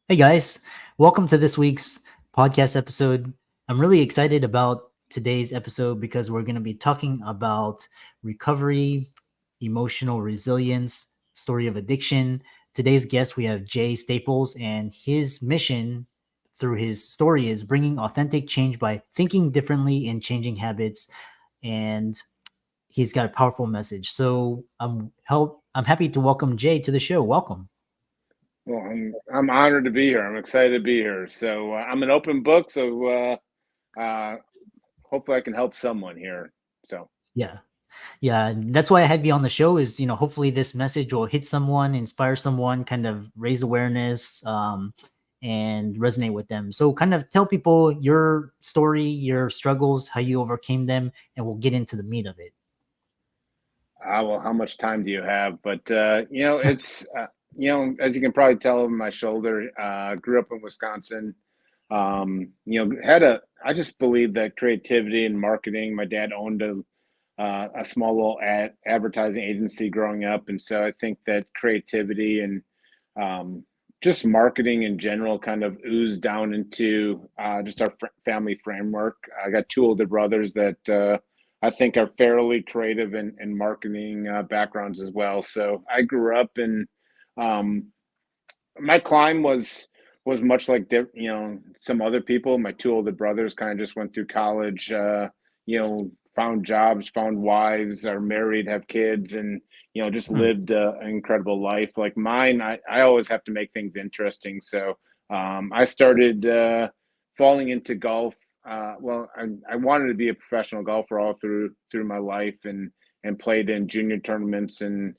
Hey guys, welcome to this week's podcast episode. I'm really excited about today's episode because we're going to be talking about recovery, emotional resilience, story of addiction. Today's guest, we have Jay Staples, and his mission through his story is bringing authentic change by thinking differently and changing habits. And he's got a powerful message. So I'm happy to welcome Jay to the show. Welcome. Well, I'm honored to be here. I'm excited to be here. So I'm an open book. So hopefully I can help someone here. So Yeah. Yeah, and that's why I have you on the show is, hopefully this message will hit someone, inspire someone, kind of raise awareness, and resonate with them. So kind of tell people your story, your struggles, how you overcame them, and we'll get into the meat of it. well, how much time do you have? But it's as you can probably tell over my shoulder. Grew up in Wisconsin. Had a. I just believe that creativity and marketing. My dad owned a small little advertising agency growing up, and so I think that creativity and um, just marketing in general kind of oozed down into just our family framework. I got two older brothers that I think are fairly creative in marketing backgrounds as well. So I grew up in um, my climb was much like some other people. My two older brothers kind of just went through college, found jobs, found wives, are married, have kids, and just Hmm. lived an incredible life. Like mine, I always have to make things interesting. So I started falling into golf. I wanted to be a professional golfer all through my life, and played in junior tournaments and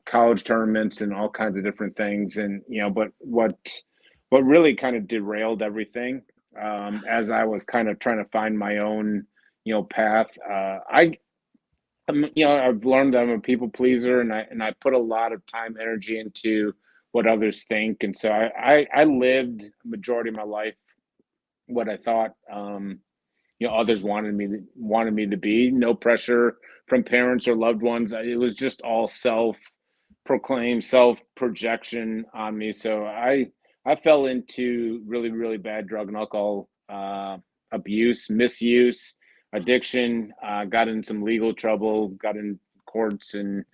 college tournaments and all kinds of different things. And but what really kind of derailed everything as I was kind of trying to find my own path. I've learned I'm a people pleaser, and I put a lot of time, energy into what others think, and so I lived a majority of my life what I thought others wanted me to be. No pressure from parents or loved ones. It was just all self-proclaimed, self-projection on me. So I fell into really, really bad drug and alcohol abuse, misuse, addiction. Got in some legal trouble, got in courts, and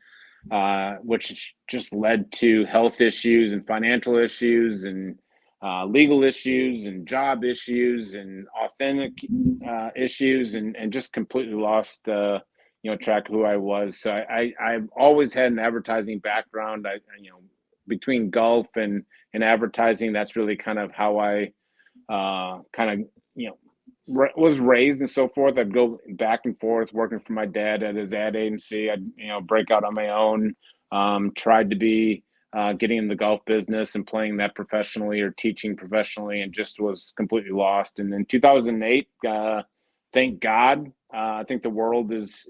which just led to health issues and financial issues and legal issues and job issues and authentic issues, and just completely lost track of who I was. So I've always had an advertising background. Between golf and advertising, that's really kind of how I kind of was raised and so forth. I'd go back and forth working for my dad at his ad agency. I'd break out on my own. Tried to be getting in the golf business and playing that professionally or teaching professionally, and just was completely lost. And in 2008, thank God, I think the world is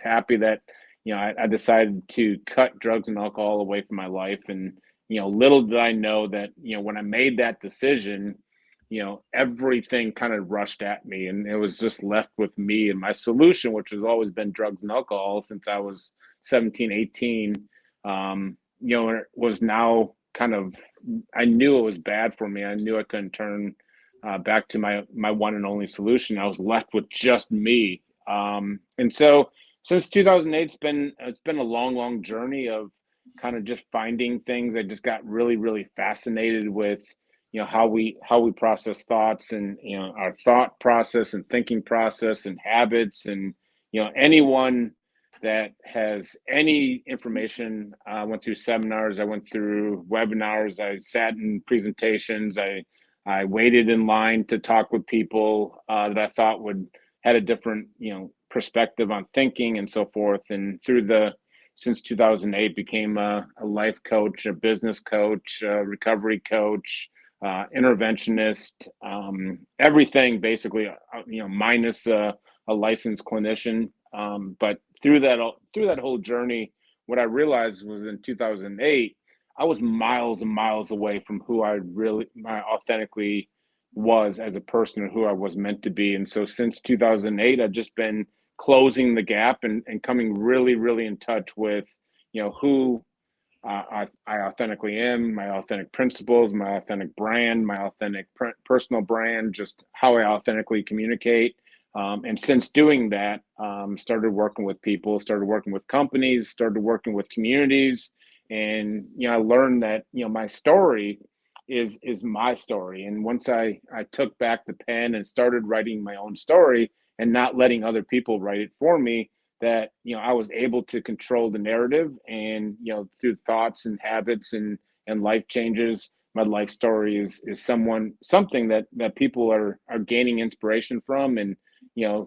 happy that I decided to cut drugs and alcohol away from my life. And little did I know that when I made that decision, everything kind of rushed at me, and it was just left with me and my solution, which has always been drugs and alcohol since I was 17, 18. It was now kind of, I knew it was bad for me. I knew I couldn't turn back to my one and only solution. I was left with just me. And so since 2008, it's been a long, long journey of kind of just finding things. I just got really, really fascinated with how we process thoughts, and our thought process and thinking process and habits. And anyone that has any information, I went through seminars, I went through webinars, I sat in presentations, I waited in line to talk with people that I thought would had a different perspective on thinking and so forth. And through the since 2008, became a life coach, a business coach, a recovery coach, interventionist, everything basically, minus a licensed clinician. But through that whole journey, what I realized was in 2008, I was miles and miles away from who I authentically was as a person, or who I was meant to be. And so since 2008, I've just been closing the gap, and coming really, really in touch with, who I authentically am, my authentic principles, my authentic brand, my authentic personal brand, just how I authentically communicate. And since doing that, started working with people, started working with companies, started working with communities, and I learned that my story is my story. And once I took back the pen and started writing my own story and not letting other people write it for me, that I was able to control the narrative, and through thoughts and habits and life changes, my life story is something that people are gaining inspiration from. And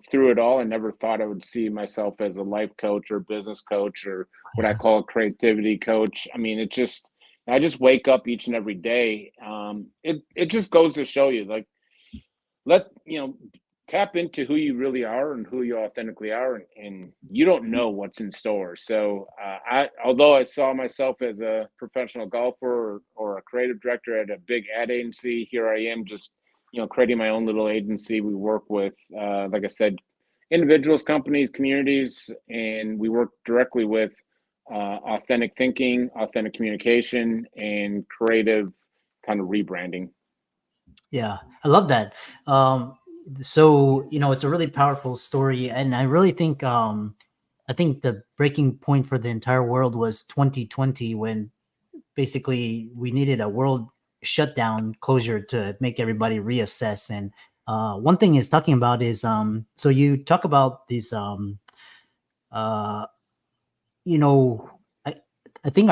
through it all, I never thought I would see myself as a life coach or business coach or what I Yeah. call a creativity coach. I mean, I just wake up each and every day. It just goes to show you, like, let tap into who you really are and who you authentically are, and you don't know what's in store. So I although I saw myself as a professional golfer, or a creative director at a big ad agency, here I am, just creating my own little agency. We work with, like I said, individuals, companies, communities, and we work directly with authentic thinking, authentic communication, and creative kind of rebranding. Yeah, I love that. Um, so it's a really powerful story, and I really think I think the breaking point for the entire world was 2020, when basically we needed a world shutdown closure to make everybody reassess. And one thing is talking about is so you talk about these uh, you know, I I think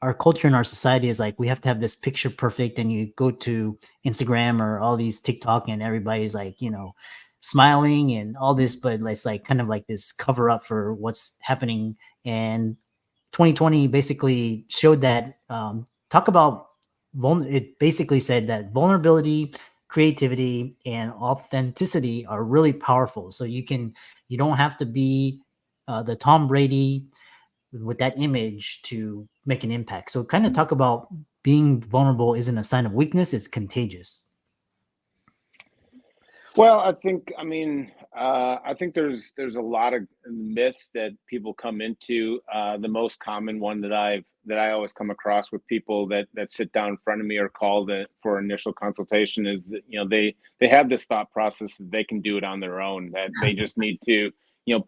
our culture and our society is like we have to have this picture perfect, and you go to Instagram or all these TikTok, and everybody's like smiling and all this, but it's like kind of like this cover up for what's happening. And 2020 basically showed that talk about it basically said that vulnerability, creativity, and authenticity are really powerful. So you don't have to be the Tom Brady with that image to make an impact. So kind of talk about being vulnerable isn't a sign of weakness, it's contagious. Well, I think there's a lot of myths that people come into. The most common one that I always come across with people that sit down in front of me or call for initial consultation is that they have this thought process that they can do it on their own. That they just need to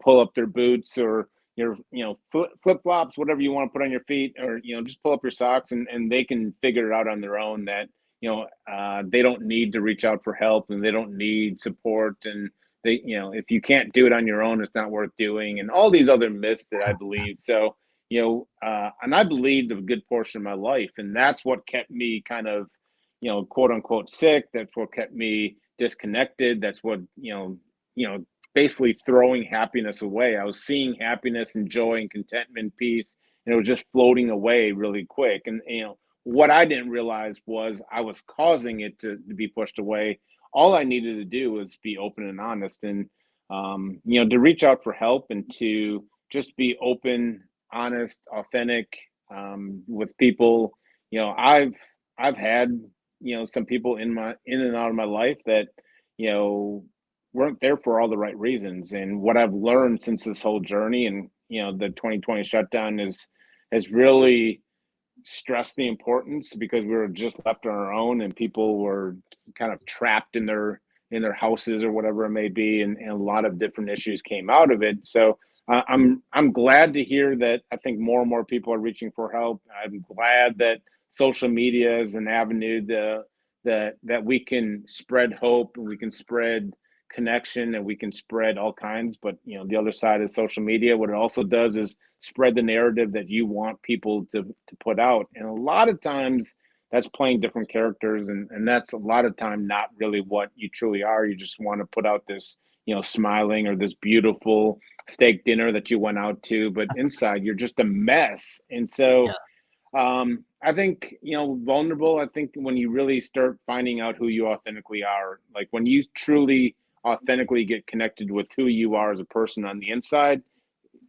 pull up their boots, or your flip flops, whatever you want to put on your feet, or just pull up your socks, and they can figure it out on their own. That they don't need to reach out for help, and they don't need support, and they if you can't do it on your own, it's not worth doing, and all these other myths that I believe. So and I believed a good portion of my life, and that's what kept me kind of quote unquote sick. That's what kept me disconnected. That's what basically throwing happiness away. I was seeing happiness and joy and contentment, peace, and it was just floating away really quick. And what I didn't realize was I was causing it to be pushed away. All I needed to do was be open and honest, and to reach out for help, and to just be open, honest, authentic, with people. I've had some people in and out of my life that you know weren't there for all the right reasons. And what I've learned since this whole journey, and the 2020 shutdown, is has really stress the importance, because we were just left on our own, and people were kind of trapped in their houses or whatever it may be, and a lot of different issues came out of it. So I'm glad to hear that. I think more and more people are reaching for help. I'm glad that social media is an avenue that we can spread hope, and we can spread connection, and we can spread all kinds. But the other side of social media, what it also does is spread the narrative that you want people to put out. And a lot of times that's playing different characters, and that's a lot of time not really what you truly are. You just want to put out this smiling, or this beautiful steak dinner that you went out to, but inside you're just a mess. And so Yeah. I think vulnerable, I think when you really start finding out who you authentically are, like when you truly authentically get connected with who you are as a person on the inside,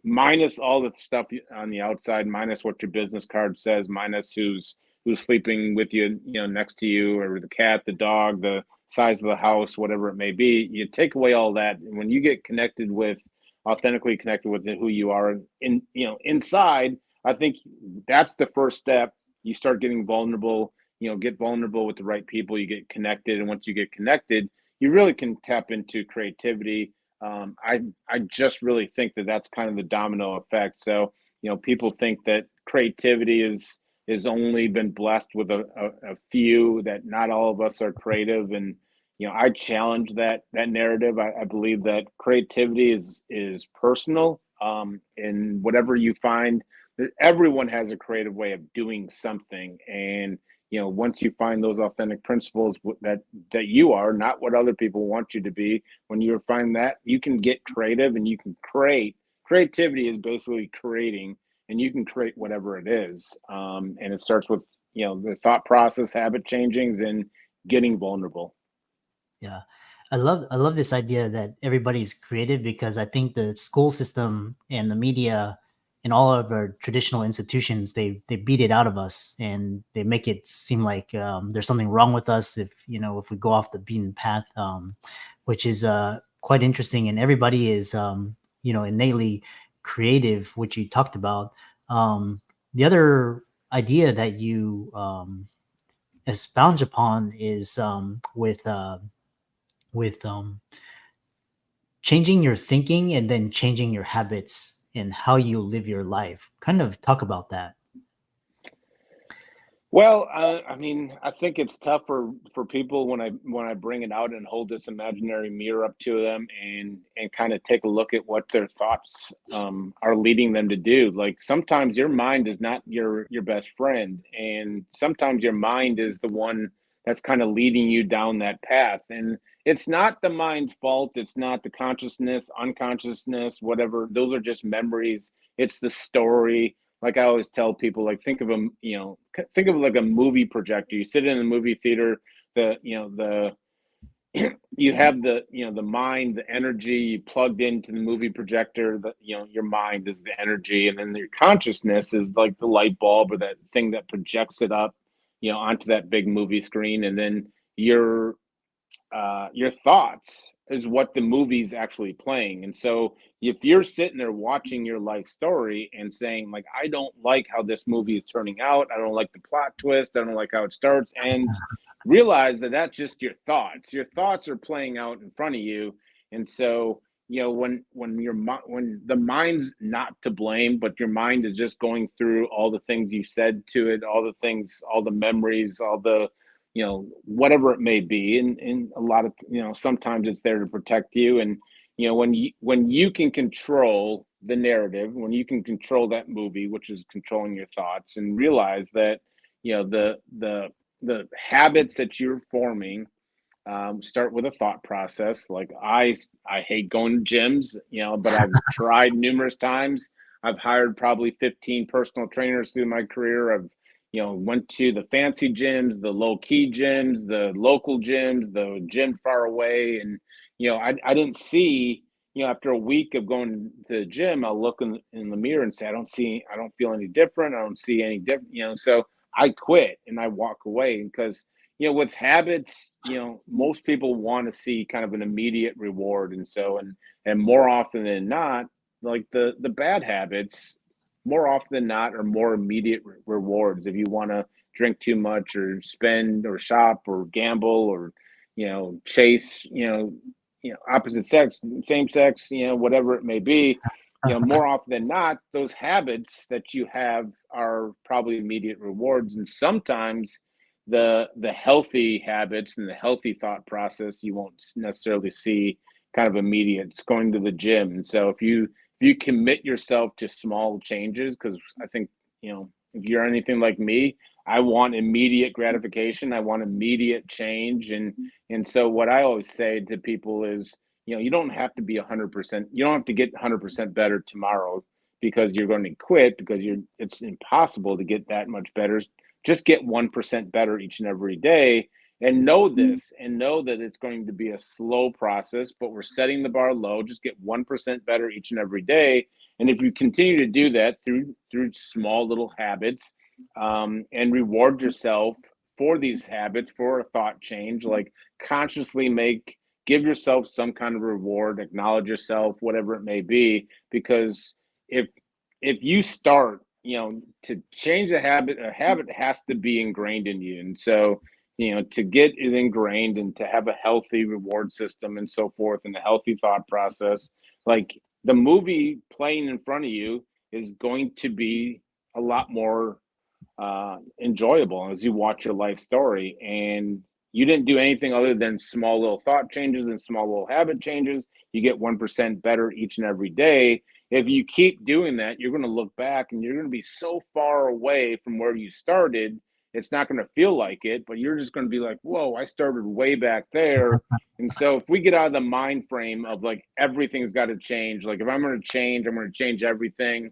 minus all the stuff on the outside, minus what your business card says, minus who's sleeping with you, next to you, or the cat, the dog, the size of the house, whatever it may be. You take away all that, and when you get connected with, authentically connected with who you are in inside, I think that's the first step. You start getting vulnerable, get vulnerable with the right people, you get connected. And once you get connected, you really can tap into creativity. I just really think that that's kind of the domino effect. So, people think that creativity is only been blessed with a few, that not all of us are creative. And, I challenge that narrative. I believe that creativity is personal. And whatever you find, that everyone has a creative way of doing something. And, once you find those authentic principles that you are, not what other people want you to be, when you find that, you can get creative and you can create. Creativity is basically creating, and you can create whatever it is. And it starts with, the thought process, habit changings, and getting vulnerable. Yeah. I love this idea that everybody's creative, because I think the school system and the media and all of our traditional institutions, they beat it out of us, and they make it seem like there's something wrong with us if if we go off the beaten path, which is quite interesting. And everybody is innately creative, which you talked about. The other idea that you expound upon is with changing your thinking and then changing your habits and how you live your life. Kind of talk about that. Well, I mean, I think it's tough for people when I bring it out and hold this imaginary mirror up to them, and kind of take a look at what their thoughts are leading them to do. Like, sometimes your mind is not your best friend, and sometimes your mind is the one that's kind of leading you down that path. And it's not the mind's fault. It's not the consciousness, unconsciousness, whatever. Those are just memories. It's the story. Like, I always tell people, like, think of them, think of it like a movie projector. You sit in a movie theater, you have the mind, the energy, you plugged into the movie projector. Your mind is the energy, and then your consciousness is like the light bulb, or that thing that projects it up, onto that big movie screen. And then your thoughts is what the movie's actually playing. And so if you're sitting there watching your life story and saying, like, I don't like how this movie is turning out, I don't like the plot twist, I don't like how it starts, ends, realize that that's just your thoughts. Your thoughts are playing out in front of you. And so, when the mind's not to blame, but your mind is just going through all the things you said to it, all the things, all the memories, all the, whatever it may be. And a lot of, sometimes it's there to protect you. And, when you can control the narrative, when you can control that movie, which is controlling your thoughts, and realize that, the habits that you're forming, start with a thought process. Like, I hate going to gyms, but I've tried numerous times. I've hired probably 15 personal trainers through my career. I've, went to the fancy gyms, the low key gyms, the local gyms, the gym far away. And, I didn't see, after a week of going to the gym, I'll look in the mirror and say, I don't feel any different. I don't see any different, so I quit and I walk away. Because, with habits, most people want to see kind of an immediate reward. And so, and more often than not, like, the bad habits, more often than not, are more immediate rewards. If you want to drink too much, or spend, or shop, or gamble, or, chase, opposite sex, same sex, whatever it may be, more often than not, those habits that you have are probably immediate rewards. And sometimes the healthy habits and the healthy thought process, you won't necessarily see kind of immediate. It's going to the gym. And so if you commit yourself to small changes, because I think, if you're anything like me, I want immediate gratification, I want immediate change. And so what I always say to people is, you don't have to be 100%, you don't have to get 100% better tomorrow, because you're going to quit, because it's impossible to get that much better. Just get 1% better each and every day. And know this, and know that it's going to be a slow process, but we're setting the bar low. Just get 1% better each and every day. And if you continue to do that through small little habits, and reward yourself for these habits, for a thought change, like, consciously give yourself some kind of reward, acknowledge yourself, whatever it may be. Because if you start to change a habit has to be ingrained in you. And so, to get it ingrained and to have a healthy reward system and so forth and a healthy thought process, like the movie playing in front of you is going to be a lot more enjoyable as you watch your life story. And you didn't do anything other than small little thought changes and small little habit changes. You get 1% better each and every day. If you keep doing that, you're going to look back and you're going to be so far away from where you started. It's not going to feel like it, but you're just going to be like, whoa, I started way back there. And so if we get out of the mind frame of like everything's got to change, like if I'm going to change, I'm going to change everything.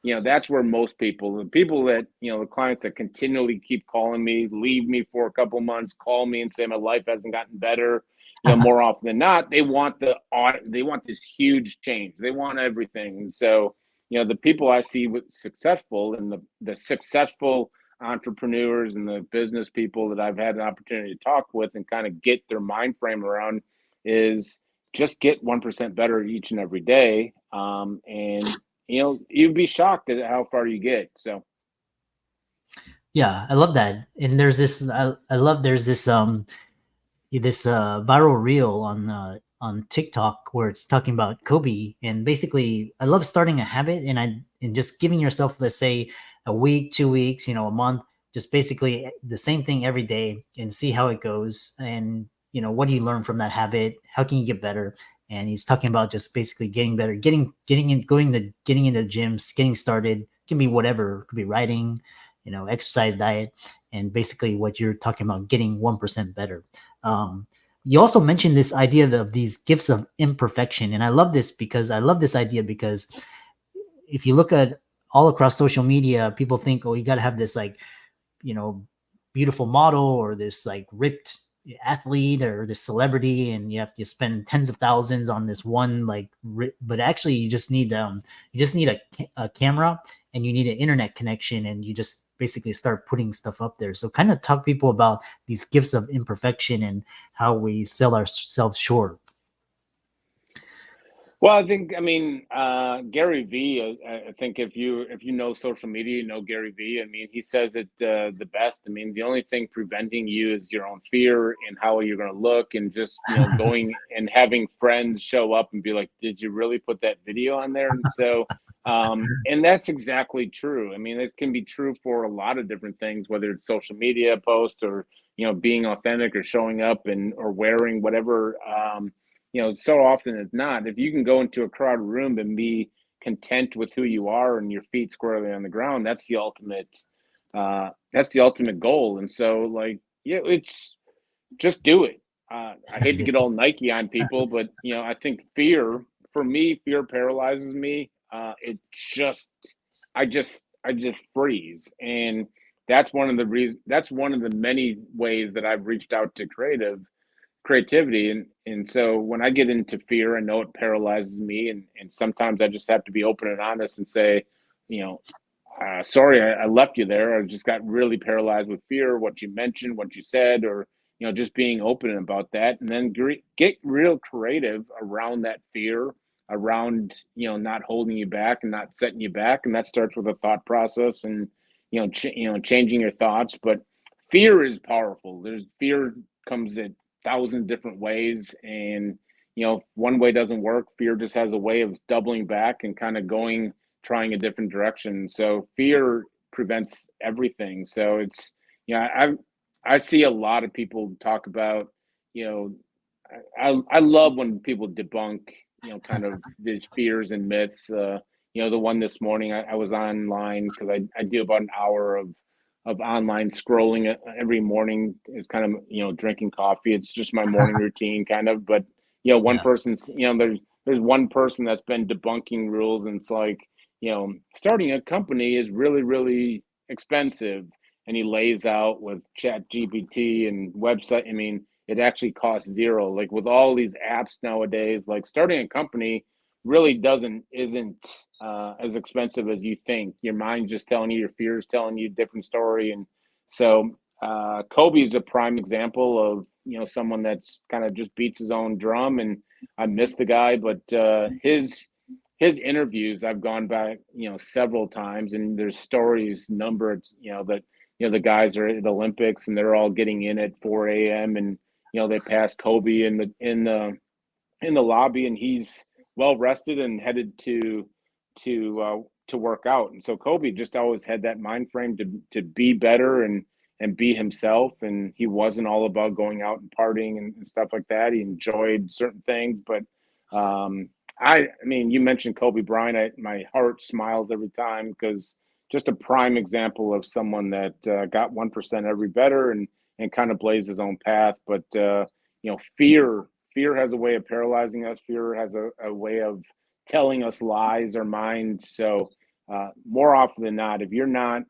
That's where most people, the people that, the clients that continually keep calling me, leave me for a couple months, call me and say my life hasn't gotten better, more often than not, they want this huge change. They want everything. And so, the people I see with successful and the successful entrepreneurs and the business people that I've had an opportunity to talk with and kind of get their mind frame around is just get 1% better each and every day. And you'd be shocked at how far you get. So Yeah, I love that. And there's this I love there's this viral reel on TikTok where it's talking about Kobe, and basically I love starting a habit and just giving yourself, let's say, a week, 2 weeks, a month, just basically the same thing every day and see how it goes. And what do you learn from that habit? How can you get better? And he's talking about just basically getting better, getting in, getting into the gyms, getting started. It can be whatever. It could be writing, exercise, diet, and basically what you're talking about, getting 1% better. You also mentioned this idea of these gifts of imperfection, and I love this idea because if you look at all across social media, people think, oh, you got to have this like, you know, beautiful model or this like ripped athlete or this celebrity, and you have to spend tens of thousands on this one but actually you just need a camera, and you need an internet connection, and you just basically start putting stuff up there. So kind of talk people about these gifts of imperfection and how we sell ourselves short. well, I mean, Gary V. I think if you know social media, you know Gary V. I mean, he says it the best. I mean, the only thing preventing you is your own fear and how you're going to look, and just going and having friends show up and be like, "Did you really put that video on there?" And so, and that's exactly true. I mean, it can be true for a lot of different things, whether it's social media posts or being authentic or showing up and or wearing whatever. So often as not, if you can go into a crowded room and be content with who you are and your feet squarely on the ground, that's the ultimate goal. And so, like, yeah, it's just do it. I hate to get all Nike on people, but I think fear paralyzes me. It just, I just freeze, and that's one of the reasons. That's one of the many ways that I've reached out to creativity. And so when I get into fear, I know it paralyzes me, and sometimes I just have to be open and honest and say, you know sorry, I left you there. I just got really paralyzed with fear, what you mentioned, what you said, or just being open about that, and then get real creative around that fear, around not holding you back and not setting you back. And that starts with a thought process, and changing your thoughts. But fear is powerful. There's fear comes in thousand different ways, and if one way doesn't work, fear just has a way of doubling back and kind of trying a different direction. So fear prevents everything. So it's I see a lot of people talk about you know I love when people debunk kind of these fears and myths. The one this morning, I was online because I do about an hour of online scrolling every morning, is kind of drinking coffee. It's just my morning routine kind of. But one Yeah. person's there's one person that's been debunking rules, and it's like starting a company is really, really expensive. And he lays out with Chat GPT and website. I mean, it actually costs zero. Like with all these apps nowadays, like starting a company really isn't as expensive as you think. Your mind's just telling you, your fears telling you a different story. And so Kobe is a prime example of someone that's kind of just beats his own drum. And I miss the guy, but his interviews, I've gone back, several times, and there's stories numbered, that, the guys are at the Olympics and they're all getting in at 4 a.m. and, they pass Kobe in the lobby, and he's well rested and headed to work out. And so Kobe just always had that mind frame to be better and be himself. And he wasn't all about going out and partying and stuff like that. He enjoyed certain things, but I mean, you mentioned Kobe Bryant. My heart smiles every time because just a prime example of someone that got 1% every better and kind of blazed his own path. But fear has a way of paralyzing us. Fear has a way of telling us lies or minds. So more often than not, if you're not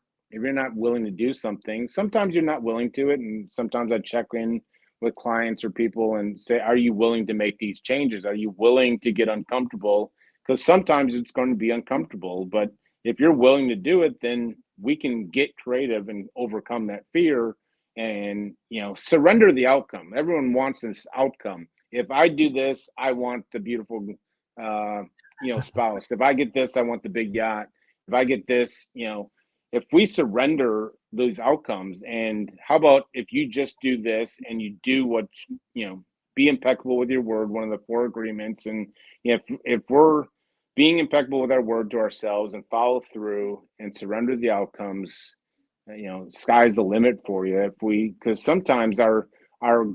willing to do something, sometimes you're not willing to it, and sometimes I check in with clients or people and say, are you willing to make these changes? Are you willing to get uncomfortable? Because sometimes it's going to be uncomfortable, but if you're willing to do it, then we can get creative and overcome that fear and surrender the outcome. Everyone wants this outcome. If I do this, I want the beautiful spouse. If I get this, I want the big yacht. If I get this, if we surrender those outcomes, and how about if you just do this and you do what, be impeccable with your word, one of the 4 agreements. And if we're being impeccable with our word to ourselves and follow through and surrender the outcomes, sky's the limit for you. Because sometimes our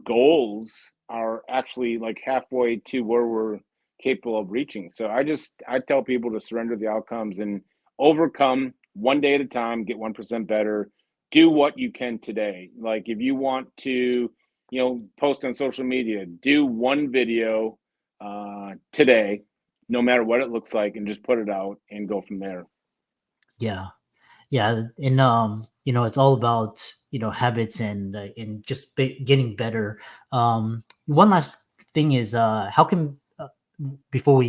goals are actually like halfway to where we're capable of reaching. So I tell people to surrender the outcomes and overcome one day at a time, get 1% better, do what you can today. Like if you want to, post on social media, do one video today, no matter what it looks like, and just put it out and go from there. Yeah. Yeah. And, it's all about, habits and just getting better. One last thing is, how can, before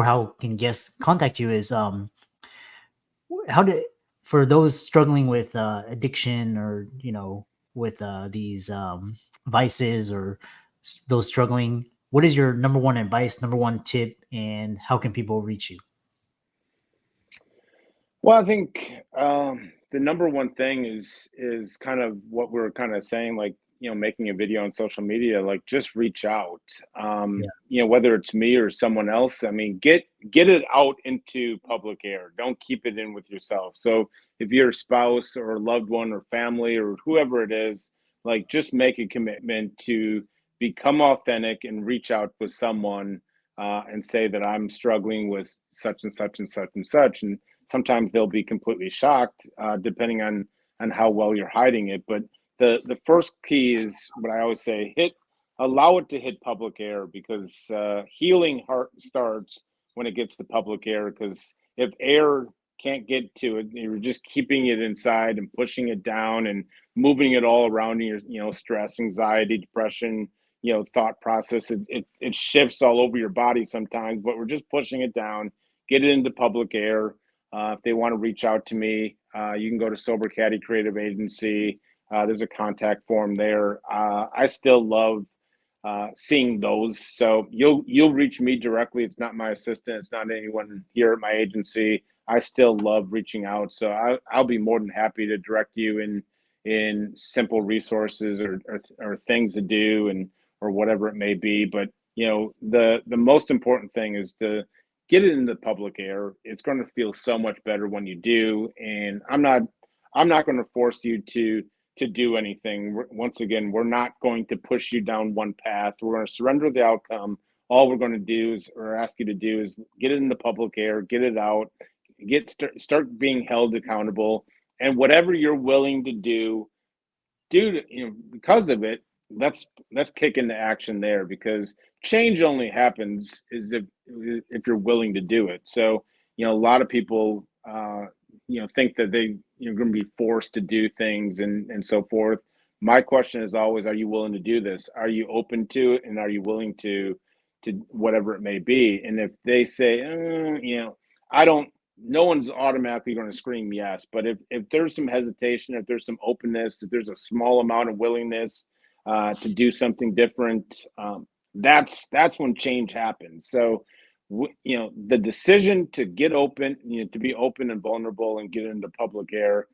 how can guests contact you is, how do, for those struggling with addiction or with these vices or those struggling, what is your number one advice, number one tip, and how can people reach you? Well, I think the number one thing is kind of what we're kind of saying, like, making a video on social media, like just reach out. Yeah. Whether it's me or someone else. I mean, get it out into public air. Don't keep it in with yourself. So if you're a spouse or a loved one or family or whoever it is, like just make a commitment to become authentic and reach out with someone and say that I'm struggling with such and such and such and such. And sometimes they'll be completely shocked, depending on how well you're hiding it. But the first key is what I always say: allow it to hit public air, because healing heart starts when it gets to public air. Because if air can't get to it, you're just keeping it inside and pushing it down and moving it all around your, stress, anxiety, depression, thought process. It shifts all over your body sometimes, but we're just pushing it down. Get it into public air. If they want to reach out to me, you can go to Caddy Creative Agency. There's a contact form there. I still love seeing those. So you'll reach me directly. It's not my assistant. It's not anyone here at my agency. I still love reaching out. So I'll be more than happy to direct you in simple resources or things to do and or whatever it may be. But the most important thing is to get it in the public air. It's going to feel so much better when you do. And I'm not going to force you to do anything. Once again, we're not going to push you down one path. We're going to surrender the outcome. All we're going to do is, or ask you to do, is get it in the public air, get it out, start being held accountable, and whatever you're willing to do, because of it. Let's kick into action there, because change only happens is if you're willing to do it. So a lot of people think that they going to be forced to do things and so forth. My question is always, are you willing to do this? Are you open to it, and are you willing to whatever it may be? And if they say, I don't, no one's automatically going to scream yes. But if there's some hesitation, if there's some openness, if there's a small amount of willingness to do something different, that's when change happens. So the decision to get open, to be open and vulnerable and get into public air,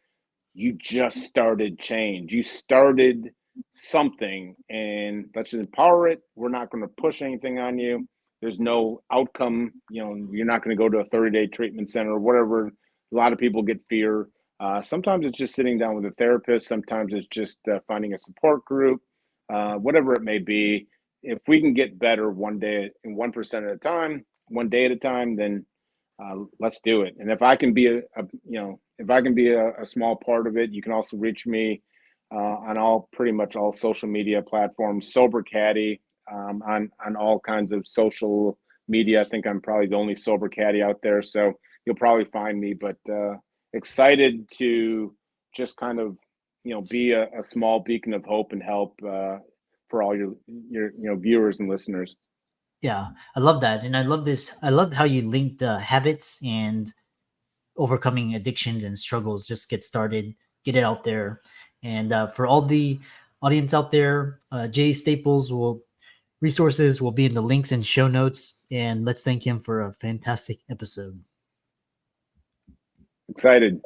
you just started change. You started something, and let's empower it. We're not going to push anything on you. There's no outcome. You're not going to go to a 30-day treatment center or whatever. A lot of people get fear. Sometimes it's just sitting down with a therapist. Sometimes it's just finding a support group, whatever it may be. If we can get better one day and 1% at a time, one day at a time, then let's do it. And if I can be if I can be a small part of it, you can also reach me on pretty much all social media platforms. Sober Caddy on all kinds of social media. I think I'm probably the only sober caddy out there, so you'll probably find me. But excited to just kind of be a small beacon of hope and help for all your viewers and listeners. Yeah, I love that. And I love this. I love how you linked habits and overcoming addictions and struggles. Just get started, get it out there. And for all the audience out there, Jay Staples will resources will be in the links and show notes. And let's thank him for a fantastic episode. Excited.